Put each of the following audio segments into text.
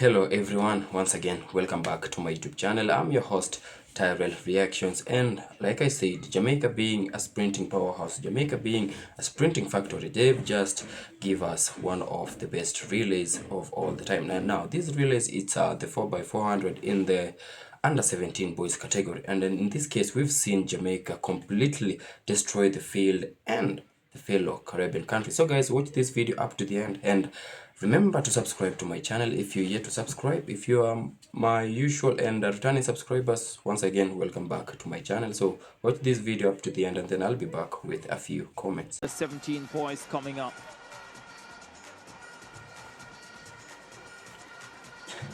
Hello everyone, once again welcome back to my YouTube channel. I'm your host Tyrell Reactions, and like I said, Jamaica being a sprinting powerhouse, Jamaica being a sprinting factory, they've just give us one of the best relays of all the time. Now these relays, it's the 4x400 in the under 17 boys category, and then in this case we've seen Jamaica completely destroy the field and the fellow Caribbean country. So guys, watch this video up to the end, and remember to subscribe to my channel if you're yet to subscribe. If you are my usual and returning subscribers, once again welcome back to my channel. So watch this video up to the end, and then I'll be back with a few comments. The 17 boys coming up.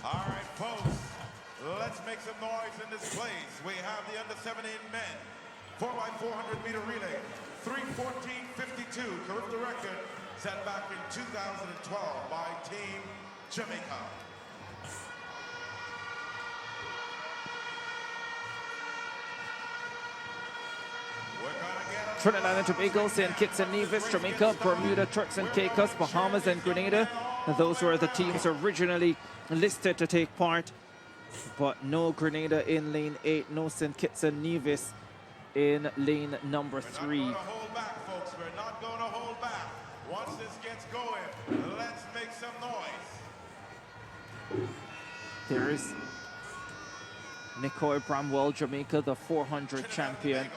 All right, folks, let's make some noise in this place. We have the under 17 men 4x400 meter relay, 3:14.52, correct the record set back in 2012 by Team Jamaica. Trinidad and Tobago, St. Kitts and Nevis, Jamaica, Bermuda, Turks and Caicos, Bahamas and Grenada. Those were the teams originally listed to take part, but no Grenada in lane 8, no St. Kitts and Nevis in lane number 3. We're not going to hold back, folks. We're not going to hold back. Once this gets going, let's make some noise. There's Nicoy Bramwell, Jamaica, the 400 champion.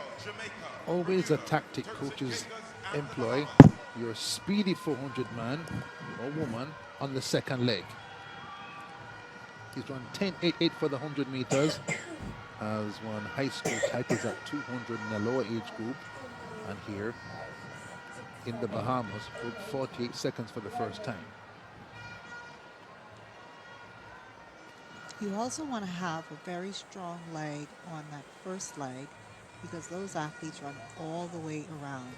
Always a tactic coaches employ. Your speedy 400 man or woman on the second leg. He's run 10.88 for the 100 meters. Has won high school titles at 200 in the lower age group. And here in the Bahamas, put 48 seconds for the first time. You also want to have a very strong leg on that first leg, because those athletes run all the way around.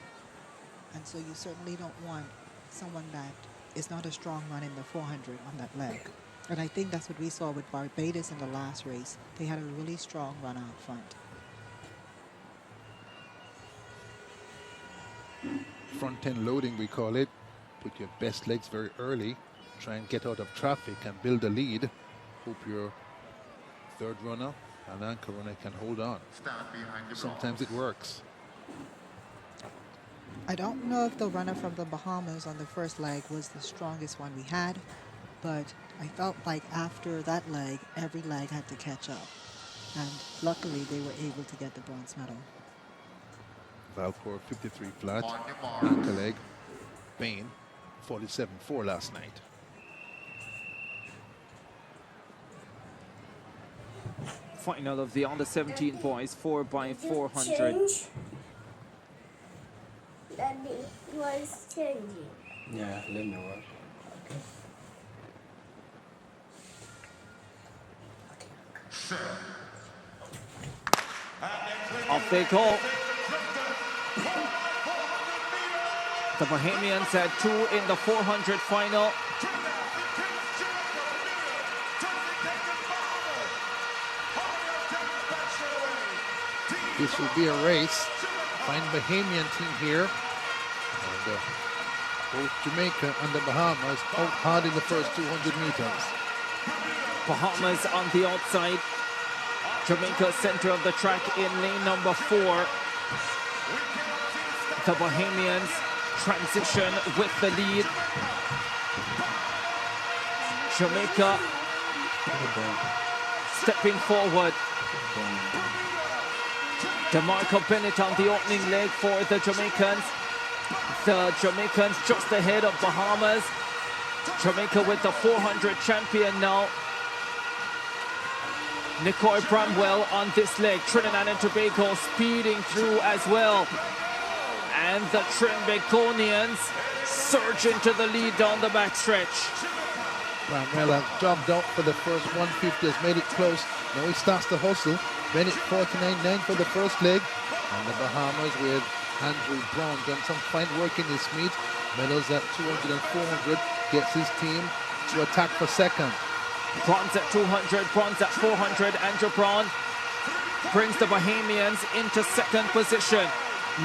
And so you certainly don't want someone that is not a strong run in the 400 on that leg. And I think that's what we saw with Barbados in the last race. They had a really strong run out front. Front end loading, we call it. Put your best legs very early. Try and get out of traffic and build a lead. Hope your third runner and anchor runner can hold on. Sometimes it works. I don't know if the runner from the Bahamas on the first leg was the strongest one we had, but I felt like after that leg, every leg had to catch up. And luckily, they were able to get the bronze medal. Valcourt 53 flat, anchor leg, Bain 47.4 last night. Final of the under 17 boys, 4x400. Daddy was changing. Yeah, let me watch. Off they go. The Bahamians had 2 in the 400 final. This will be a race. Fine Bahamian team here. And both Jamaica and the Bahamas out hard in the first 200 meters. Bahamas on the outside. Jamaica center of the track in lane number 4. The Bahamians transition with the lead. Jamaica stepping forward. DeMarco Bennett on the opening leg for the Jamaicans. The Jamaicans just ahead of Bahamas. Jamaica with the 400 champion now. Nicoy Bramwell on this leg. Trinidad and Tobago speeding through as well. And the Trinbagonians surge into the lead down the backstretch. Bramwell has jogged out for the first 150, has made it close. Now he starts to hustle. Bennett 49.9 for the first leg. And the Bahamas with Andrew Brown done some fine work in this meet. Medals at 200 and 400. Gets his team to attack for second. Bronze at 200, bronze at 400. Andrew Brown brings the Bahamians into second position.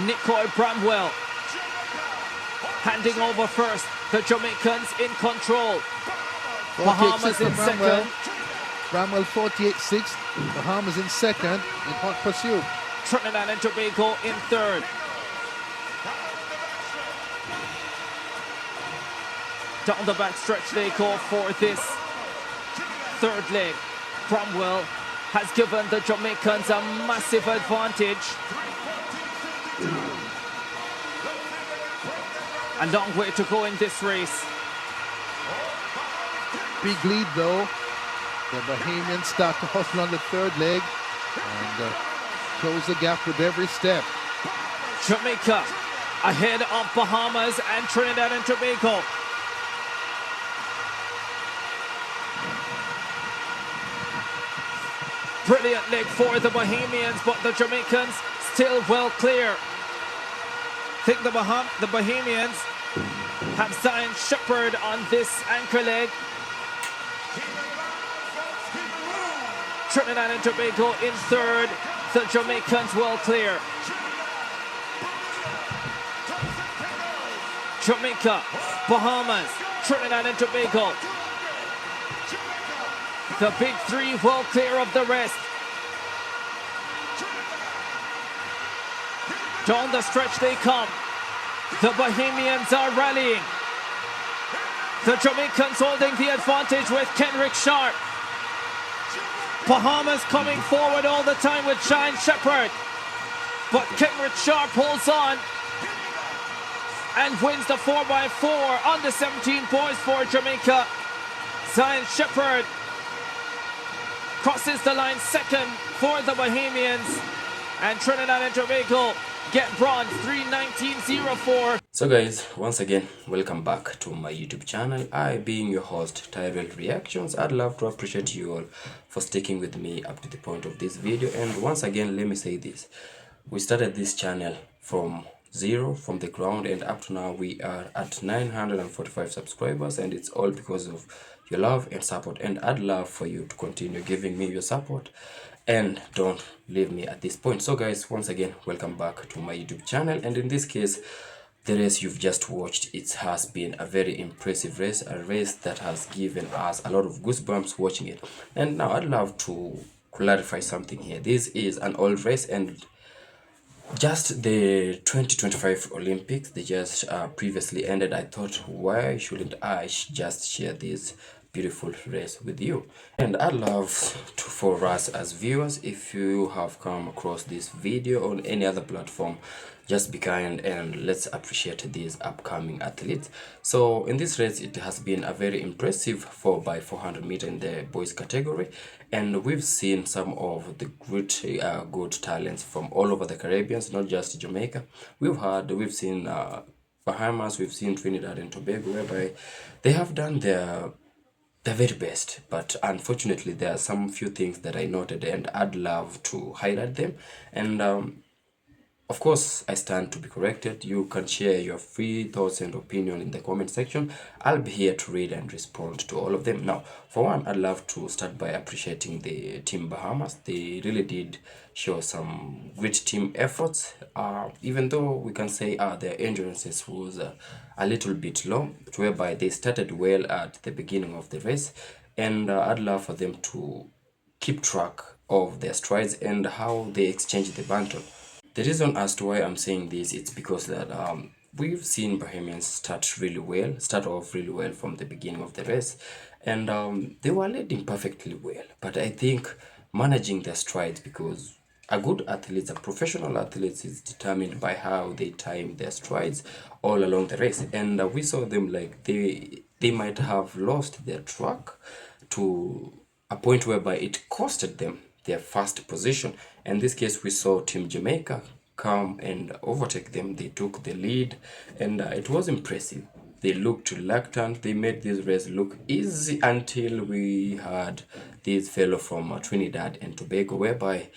Nicoy Bramwell handing over first. The Jamaicans in control. Bahamas in second. Bramwell 48-6. Bahamas in second in hot pursuit. Trinidad and Tobago in third. Down the back stretch they go for this third leg. Cromwell has given the Jamaicans a massive advantage. A long way to go in this race. Big lead though. The Bahamians start to hustle on the third leg and close the gap with every step. Jamaica ahead of Bahamas and Trinidad and Tobago. Brilliant leg for the Bahamians, but the Jamaicans still well clear. I think the Bahamians have Zion Shepherd on this anchor leg. Trinidad and Tobago in third, the Jamaicans well clear. Jamaica, Bahamas, Trinidad and Tobago. The big three well clear of the rest. Down the stretch they come. The Bahamians are rallying. The Jamaicans holding the advantage with Kenrick Sharp. Bahamas coming forward all the time with Shine Shepherd. But Kenrick Sharp holds on and wins the 4x4 on the 17 points for Jamaica. Zion Shepherd crosses the line second for the Bahamians, and Trinidad and Tobago get bronze 3:19.04. So guys, once again, welcome back to my YouTube channel. I, being your host, Tyrell Reactions, I'd love to appreciate you all for sticking with me up to the point of this video. And once again, let me say this. We started this channel from zero, from the ground, and up to now we are at 945 subscribers, and it's all because of your love and support. And I'd love for you to continue giving me your support and don't leave me at this point. So guys, once again, welcome back to my YouTube channel. And in this case, the race you've just watched, it has been a very impressive race, a race that has given us a lot of goosebumps watching it. And now I'd love to clarify something here. This is an old race, and just the 2025 Olympics, they just previously ended. I thought, why shouldn't I just share this beautiful race with you? And I'd love for us as viewers, if you have come across this video on any other platform, just be kind and let's appreciate these upcoming athletes. So in this race, it has been a very impressive 4x400 meter in the boys category, and we've seen some of the good talents from all over the Caribbean, not just Jamaica. We've seen Bahamas, we've seen Trinidad and Tobago, whereby they have done their very best, but unfortunately there are some few things that I noted, and I'd love to highlight them. And of course, I stand to be corrected. You can share your free thoughts and opinion in the comment section. I'll be here to read and respond to all of them. Now, for one, I'd love to start by appreciating the team Bahamas. They really did show some great team efforts. Even though we can say their endurance was a little bit low, whereby they started well at the beginning of the race. And I'd love for them to keep track of their strides and how they exchange the baton. The reason as to why I'm saying this, it's because that we've seen Bahamians start off really well from the beginning of the race, and they were leading perfectly well. But I think managing their strides, because a good athlete, a professional athlete, is determined by how they time their strides all along the race. And we saw them like they might have lost their track to a point whereby it costed them their first position. In this case, we saw Team Jamaica come and overtake them. They took the lead, and it was impressive. They looked reluctant. They made this race look easy until we had this fellow from Trinidad and Tobago, whereby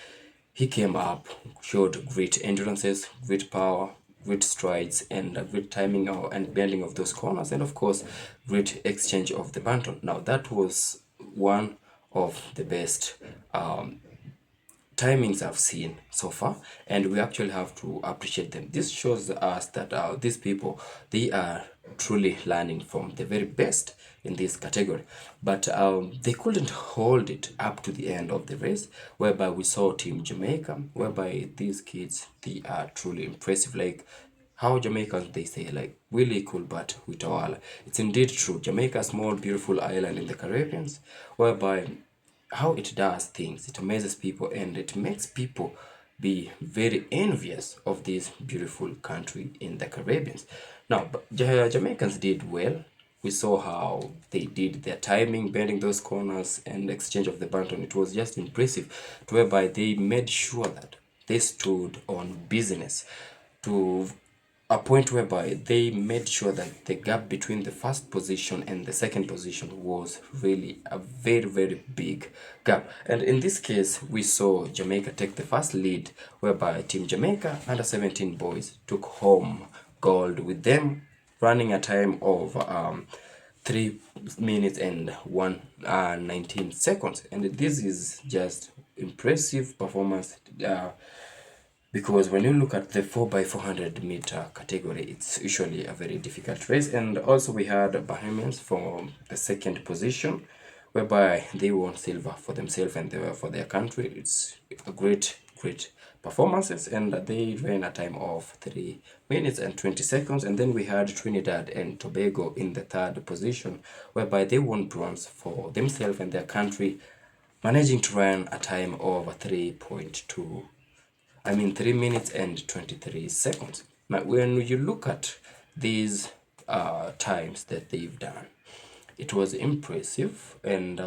he came up, showed great endurances, great power, great strides, and great timing and bending of those corners, and of course, great exchange of the baton. Now, that was one of the best timings I've seen so far, and we actually have to appreciate them. This shows us that these people, they are truly learning from the very best in this category, but they couldn't hold it up to the end of the race, whereby we saw Team Jamaica, whereby these kids, they are truly impressive. Like how Jamaicans, they say, like, really cool but witawala. It's indeed true. Jamaica, a small beautiful island in the Caribbean, whereby how it does things, it amazes people and it makes people be very envious of this beautiful country in the Caribbean. Now, Jamaicans did well. We saw how they did their timing, bending those corners and exchange of the baton. It was just impressive, to whereby they made sure that they stood on business to a point whereby they made sure that the gap between the first position and the second position was really a very, very big gap. And in this case, we saw Jamaica take the first lead, whereby Team Jamaica under 17 boys took home gold, with them running a time of 3 minutes and 19 seconds. And this is just impressive performance. Because when you look at the 4x400 meter category, it's usually a very difficult race. And also we had Bahamians for the second position, whereby they won silver for themselves and for their country. It's a great performances, and they ran a time of 3 minutes and 20 seconds. And then we had Trinidad and Tobago in the third position, whereby they won bronze for themselves and their country, managing to run a time of 3 minutes and 23 seconds. Now, when you look at these times that they've done, it was impressive, and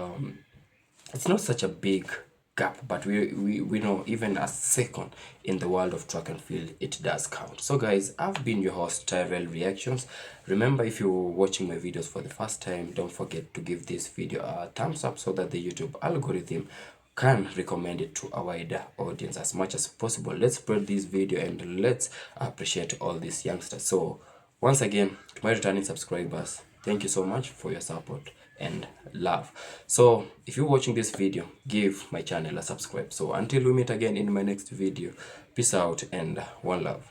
it's not such a big gap, but we know even a second in the world of track and field, it does count. So guys, I've been your host, Tyrell Reactions. Remember, if you're watching my videos for the first time, don't forget to give this video a thumbs up so that the YouTube algorithm can recommend it to a wider audience as much as possible. Let's spread this video and let's appreciate all these youngsters. So once again, to my returning subscribers, thank you so much for your support and love. So if you're watching this video, give my channel a subscribe. So until we meet again in my next video, peace out and one love.